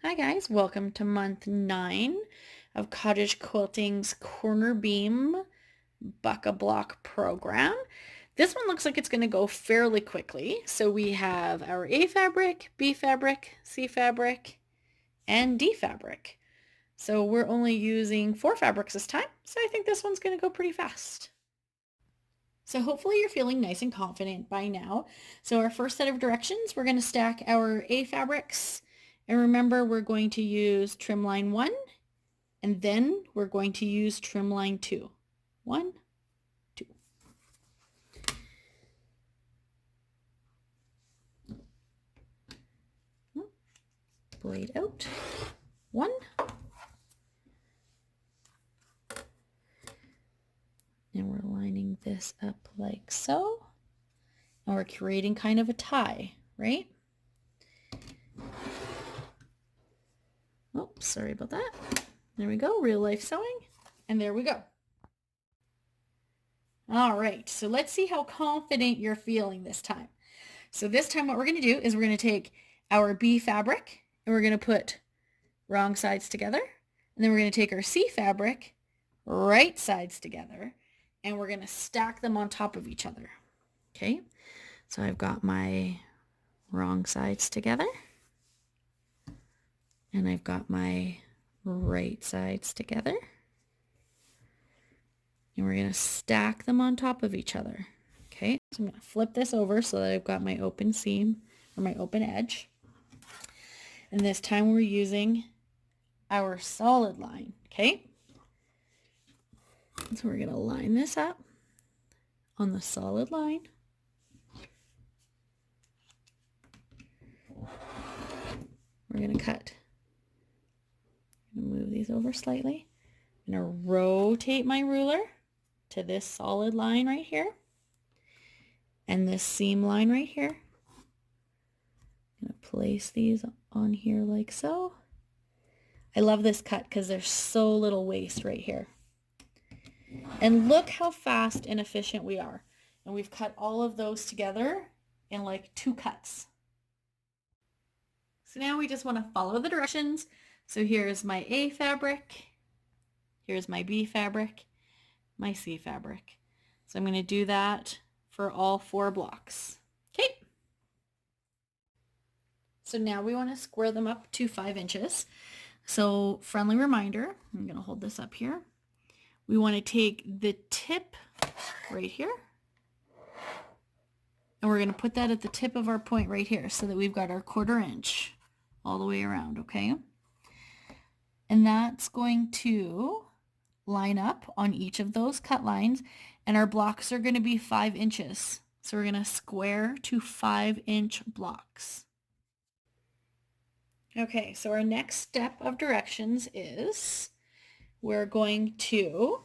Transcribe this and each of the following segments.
Hi guys, welcome to month 9 of Cottage Quilting's Corner Beam Buck-a-Block program. This one looks like it's going to go fairly quickly. So we have our A fabric, B fabric, C fabric, and D fabric. So we're only using 4 fabrics this time, so I think this one's going to go pretty fast. So hopefully you're feeling nice and confident by now. So our first set of directions, we're going to stack our A fabrics. And remember, we're going to use trim line 1, and then we're going to use trim line 2. 1, 2. Blade out. 1. And we're lining this up like so. And we're creating kind of a tie, right? Oh, sorry about that. There we go, real life sewing. And there we go. All right, so let's see how confident you're feeling this time. So this time what we're going to do is we're going to take our B fabric and we're going to put wrong sides together. And then we're going to take our C fabric, right sides together, and we're going to stack them on top of each other. Okay, so I've got my wrong sides together. And I've got my right sides together. And we're going to stack them on top of each other. Okay, so I'm going to flip this over so that I've got my open seam or my open edge. And this time we're using our solid line. Okay, so we're going to line this up on the solid line. We're going to cut. I'm going to move these over slightly. I'm going to rotate my ruler to this solid line right here and this seam line right here. I'm going to place these on here like so. I love this cut because there's so little waste right here. And look how fast and efficient we are. And we've cut all of those together in like 2 cuts. So now we just want to follow the directions. So here's my A fabric. Here's my B fabric, my C fabric. So I'm going to do that for all 4 blocks. Okay. So now we want to square them up to 5 inches. So friendly reminder, I'm going to hold this up here. We want to take the tip right here. And we're going to put that at the tip of our point right here so that we've got our 1/4 inch all the way around, okay? And that's going to line up on each of those cut lines, and our blocks are going to be 5 inches. So we're going to square to 5-inch blocks. Okay, so our next step of directions is we're going to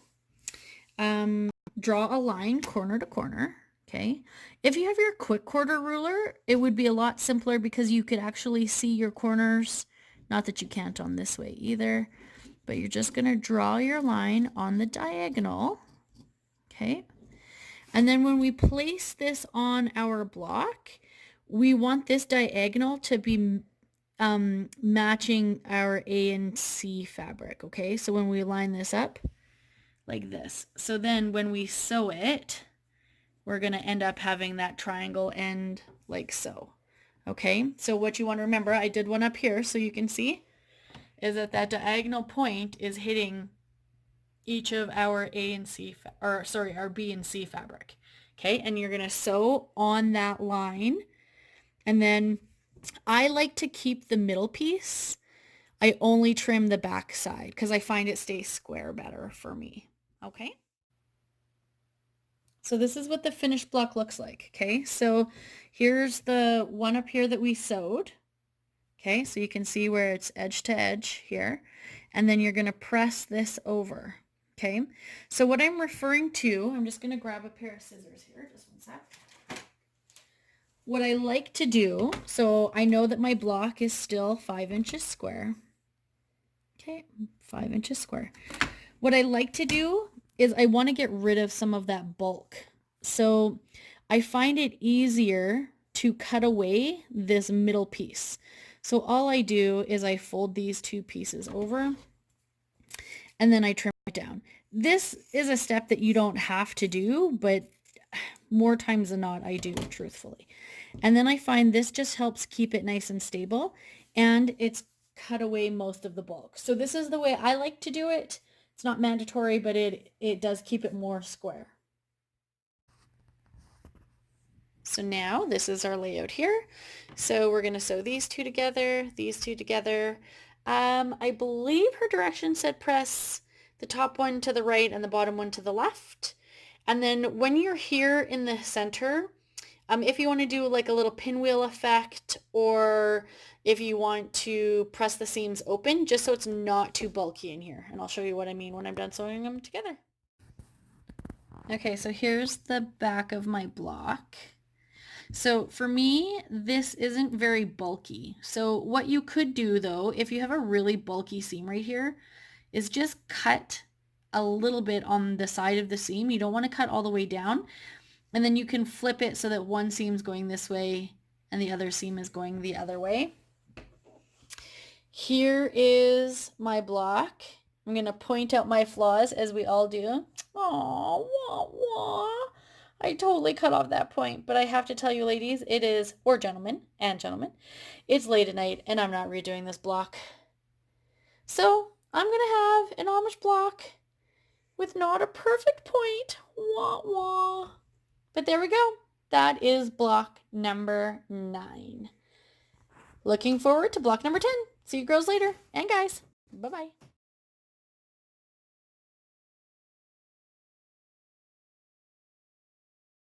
draw a line corner to corner. Okay, if you have your quick quarter ruler, it would be a lot simpler because you could actually see your corners. Not that you can't on this way either, but you're just going to draw your line on the diagonal. Okay, and then when we place this on our block, we want this diagonal to be matching our A and C fabric. Okay, so when we line this up like this, so then when we sew it, we're going to end up having that triangle end like so. Okay, so what you want to remember, I did one up here so you can see, is that that diagonal point is hitting each of our A and C, our B and C fabric. Okay, and you're going to sew on that line. And then I like to keep the middle piece. I only trim the back side because I find it stays square better for me. Okay. So this is what the finished block looks like. Okay, so here's the one up here that we sewed. Okay, so you can see where it's edge to edge here. And then you're going to press this over. Okay, so what I'm referring to, I'm just going to grab a pair of scissors here, just one sec. What I like to do, so I know that my block is still 5 inches square. Okay, 5 inches square. What I like to do is I want to get rid of some of that bulk. So I find it easier to cut away this middle piece. So all I do is I fold these two pieces over and then I trim it down. This is a step that you don't have to do, but more times than not I do, truthfully. And then I find this just helps keep it nice and stable, and it's cut away most of the bulk. So this is the way I like to do it. It's not mandatory, but it does keep it more square. So now this is our layout here. So we're going to sew these two together, these two together. I believe her directions said press the top one to the right and the bottom one to the left. And then when you're here in the center, if you want to do like a little pinwheel effect, or if you want to press the seams open, just so it's not too bulky in here. And I'll show you what I mean when I'm done sewing them together. Okay, so here's the back of my block. So for me, this isn't very bulky. So what you could do though, if you have a really bulky seam right here, is just cut a little bit on the side of the seam. You don't want to cut all the way down. And then you can flip it so that one seam's going this way and the other seam is going the other way. Here is my block. I'm going to point out my flaws as we all do. Aww, wah, wah. I totally cut off that point, but I have to tell you ladies, it is, or gentlemen, it's late at night and I'm not redoing this block. So I'm going to have an Amish block with not a perfect point. Wah, wah. But there we go. That is block number 9. Looking forward to block number 10. See you girls later and guys. Bye-bye.